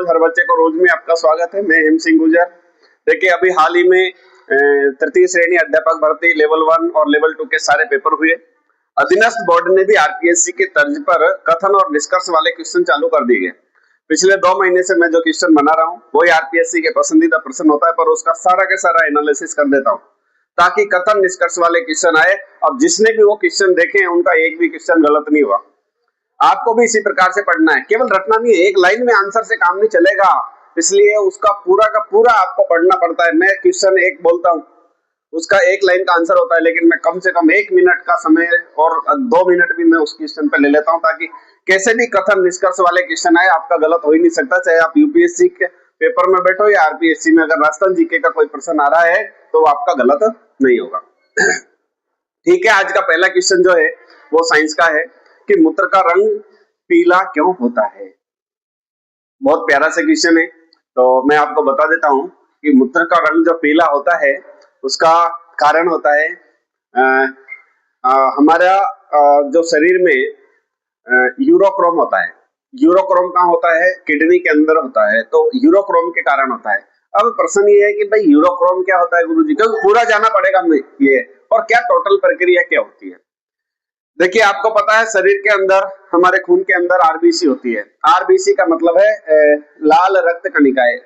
रोज हर बच्चे को रोज में आपका स्वागत है। मैं हेम सिंह गुजर। देखिए अभी हाल ही में तृतीय श्रेणी अध्यापक भर्ती लेवल 1 और लेवल 2 के सारे पेपर हुए। अधीनस्थ बोर्ड ने भी आरपीएससी के तर्ज पर कथन और निष्कर्ष वाले क्वेश्चन चालू कर दिए। पिछले 2 महीने से मैं जो क्वेश्चन बना रहा हूँ वही आरपीएससी के पसंदीदा प्रश्न होता है, पर उसका सारा के सारा एनालिसिस कर देता हूँ ताकि कथन निष्कर्ष वाले क्वेश्चन आए। अब जिसने भी वो क्वेश्चन देखे उनका एक भी क्वेश्चन गलत नहीं हुआ। आपको भी इसी प्रकार से पढ़ना है, केवल रटना नहीं है। एक लाइन में आंसर से काम नहीं चलेगा, इसलिए उसका पूरा का पूरा आपको पढ़ना पड़ता है। मैं क्वेश्चन एक बोलता हूँ, उसका एक लाइन का आंसर होता है, लेकिन मैं कम से कम 1 मिनट का समय और 2 मिनट भी मैं उस क्वेश्चन पे ले लेता हूँ ताकि कैसे भी कथन निष्कर्ष वाले क्वेश्चन आए आपका गलत हो ही नहीं सकता। चाहे आप यूपीएससी के पेपर में बैठो या आरपीएससी में, अगर राजस्थान जीके का कोई प्रश्न आ रहा है तो वो आपका गलत नहीं होगा। ठीक है, आज का पहला क्वेश्चन जो है वो साइंस का है कि मूत्र का रंग पीला क्यों होता है। बहुत प्यारा सा क्वेश्चन है, तो मैं आपको बता देता हूं कि मूत्र का रंग जो पीला होता है उसका कारण होता है हमारा जो शरीर में यूरोक्रोम होता है। यूरोक्रोम कहाँ होता है? किडनी के अंदर होता है, तो यूरोक्रोम के कारण होता है। अब प्रश्न ये है कि भाई यूरोक्रोम क्या होता है गुरुजी, क्योंकि पूरा जाना पड़ेगा हमें ये, और क्या टोटल प्रक्रिया क्या होती है। देखिए आपको पता है शरीर के अंदर, हमारे खून के अंदर आरबीसी होती है। आरबीसी का मतलब है लाल रक्त कणिकाएं।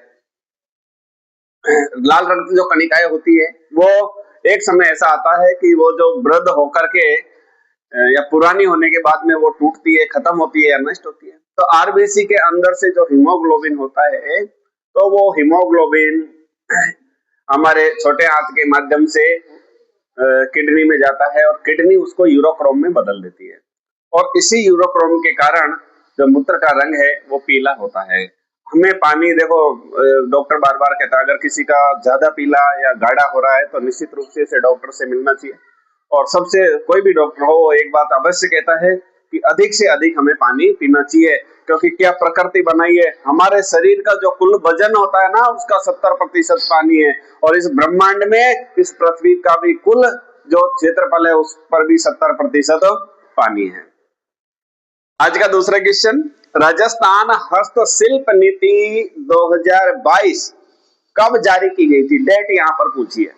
लाल रक्त जो कणिकाएं होती है वो एक समय ऐसा आता है कि वो जो वृद्ध होकर के या पुरानी होने के बाद में वो टूटती है, खत्म होती है या नष्ट होती है। तो आरबीसी के अंदर से जो हीमोग्लोबिन होता है, तो वो हीमोग्लोबिन हमारे छोटे हाथ के माध्यम से किडनी में जाता है और किडनी उसको यूरोक्रोम में बदल देती है, और इसी यूरोक्रोम के कारण जो मूत्र का रंग है वो पीला होता है। हमें पानी, देखो डॉक्टर बार बार कहता है अगर किसी का ज्यादा पीला या गाढ़ा हो रहा है तो निश्चित रूप से इसे डॉक्टर से मिलना चाहिए। और सबसे कोई भी डॉक्टर हो वो एक बात अवश्य कहता है कि अधिक से अधिक हमें पानी पीना चाहिए, क्योंकि क्या प्रकृति बनाई है, हमारे शरीर का जो कुल वजन होता है ना उसका 70% पानी है, और इस ब्रह्मांड में इस पृथ्वी का भी कुल जो क्षेत्रफल है उस पर भी 70% पानी है। आज का दूसरा क्वेश्चन, राजस्थान हस्तशिल्प नीति 2022 कब जारी की गई थी? डेट यहाँ पर पूछी है,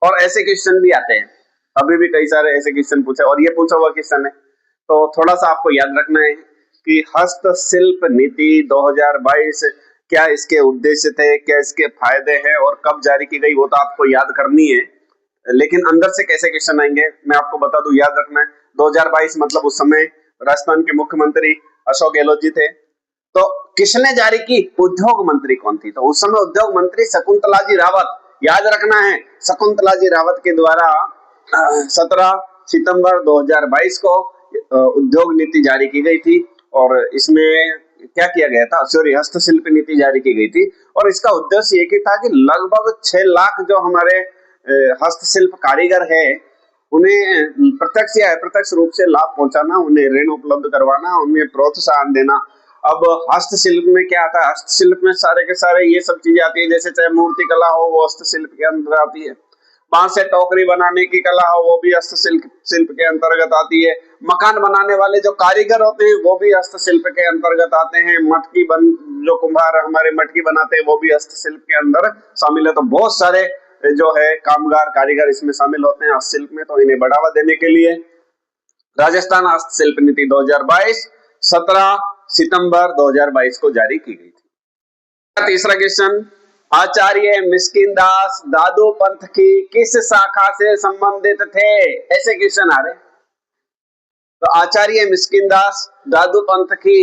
और ऐसे क्वेश्चन भी आते हैं। अभी भी कई सारे ऐसे क्वेश्चन पूछे, और ये पूछा हुआ क्वेश्चन है, तो थोड़ा सा आपको याद रखना है कि हस्तशिल्प नीति 2022 क्या इसके उद्देश्य थे, क्या इसके फायदे हैं और कब जारी की गई, वो तो आपको याद करनी है। लेकिन अंदर से कैसे क्वेश्चन आएंगे मैं आपको बता दूं, याद रखना है। 2022 मतलब उस समय राजस्थान के मुख्यमंत्री अशोक गहलोत जी थे। तो किसने जारी की? उद्योग मंत्री कौन थी? तो उस समय उद्योग मंत्री शकुंतला जी रावत। याद रखना है, शकुंतला जी रावत के द्वारा 17 सितंबर 2022 को उद्योग नीति जारी की गई थी, और इसमें क्या किया गया था? सॉरी, हस्तशिल्प नीति जारी की गई थी, और इसका उद्देश्य एक ही था कि लगभग 6 लाख जो हमारे हस्तशिल्प कारीगर है उन्हें प्रत्यक्ष या अप्रत्यक्ष रूप से लाभ पहुंचाना, उन्हें ऋण उपलब्ध करवाना, उन्हें प्रोत्साहन देना। अब हस्तशिल्प में क्या आता है? हस्तशिल्प में सारे के सारे ये सब चीजें आती है, जैसे चाहे मूर्ति कला हो वो हस्तशिल्प के अंदर आती है, बांस से टोकरी बनाने की कला हो वो भी हस्तशिल्प के अंतर्गत आती है, मकान बनाने वाले जो कारीगर होते हैं वो भी हस्तशिल्प के अंतर्गत आते हैं, मटकी बन जो कुम्हार हमारे मटकी बनाते हैं वो भी हस्तशिल्प के अंदर शामिल है। तो बहुत सारे जो है कामगार कारीगर इसमें शामिल होते हैं हस्तशिल्प में। तो इन्हें बढ़ावा देने के लिए राजस्थान हस्तशिल्प नीति 2022 17 सितंबर 2022 को जारी की गई थी। तीसरा क्वेश्चन, आचार्य मिस्किनदास दादू पंथ की किस शाखा से संबंधित थे? ऐसे क्वेश्चन आ रहे। तो आचार्य मिस्किनदास दादू पंथ की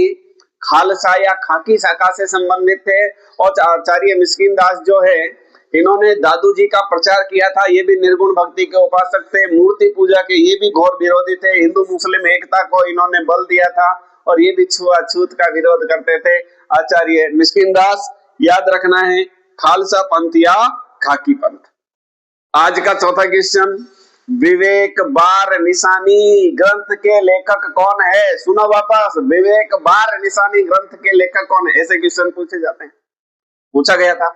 खालसा या खाकी शाखा से संबंधित थे, और आचार्य मिस्किनदास जो है इन्होंने दादू जी का प्रचार किया था। ये भी निर्गुण भक्ति के उपासक थे, मूर्ति पूजा के ये भी घोर विरोधी थे, हिंदू मुस्लिम एकता को इन्होंने बल दिया था, और ये भी छुआछूत का विरोध करते थे। आचार्य मिस्किनदास, याद रखना है, खालसा पंथ या खाकी पंथ। आज का चौथा क्वेश्चन, विवेक बार निशानी ग्रंथ के लेखक कौन है? सुनो वापस, विवेक बार निशानी ग्रंथ के लेखक कौन है? ऐसे क्वेश्चन पूछे जाते हैं, पूछा गया था।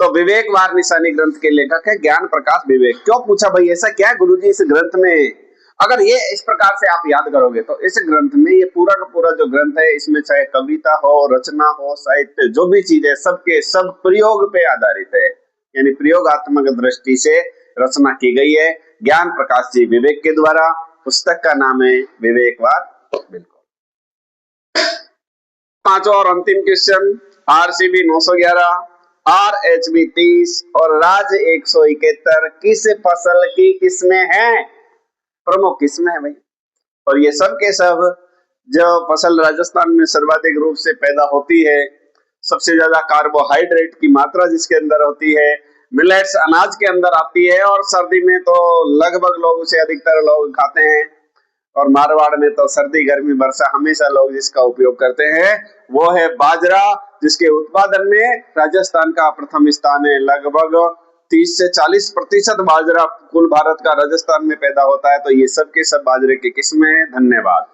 तो विवेक बार निशानी ग्रंथ के लेखक है ज्ञान प्रकाश विवेक। क्यों पूछा भाई, ऐसा क्या है गुरुजी इस ग्रंथ में? अगर ये इस प्रकार से आप याद करोगे तो इस ग्रंथ में, ये पूरा का पूरा जो ग्रंथ है, इसमें चाहे कविता हो, रचना हो, साहित्य, जो भी चीज है, सबके सब प्रयोग पे आधारित है, यानी प्रयोगात्मक दृष्टि से रचना की गई है ज्ञान प्रकाश जी विवेक के द्वारा। पुस्तक का नाम है विवेकवाद। बिल्कुल। पांचवा और अंतिम क्वेश्चन, आरसीबी 911, आरएचबी 30 और राज 171 किस फसल की किस्में हैं? प्रमुख किस्में है भाई। और ये सब के सब जो फसल राजस्थान में सर्वाधिक रूप से पैदा होती है, सबसे ज्यादा कार्बोहाइड्रेट की मात्रा जिसके अंदर होती है, मिलेट्स अनाज के अंदर आती है, और सर्दी में तो लगभग लोग उसे अधिकतर लोग खाते हैं, और मारवाड़ में तो सर्दी गर्मी वर्षा हमेशा लोग जिसका उपयोग करते हैं वो है बाजरा, जिसके उत्पादन में राजस्थान का प्रथम स्थान है। लगभग 30 से 40% बाजरा कुल भारत का राजस्थान में पैदा होता है। तो ये सब के सब बाजरे की किस्में हैं। धन्यवाद।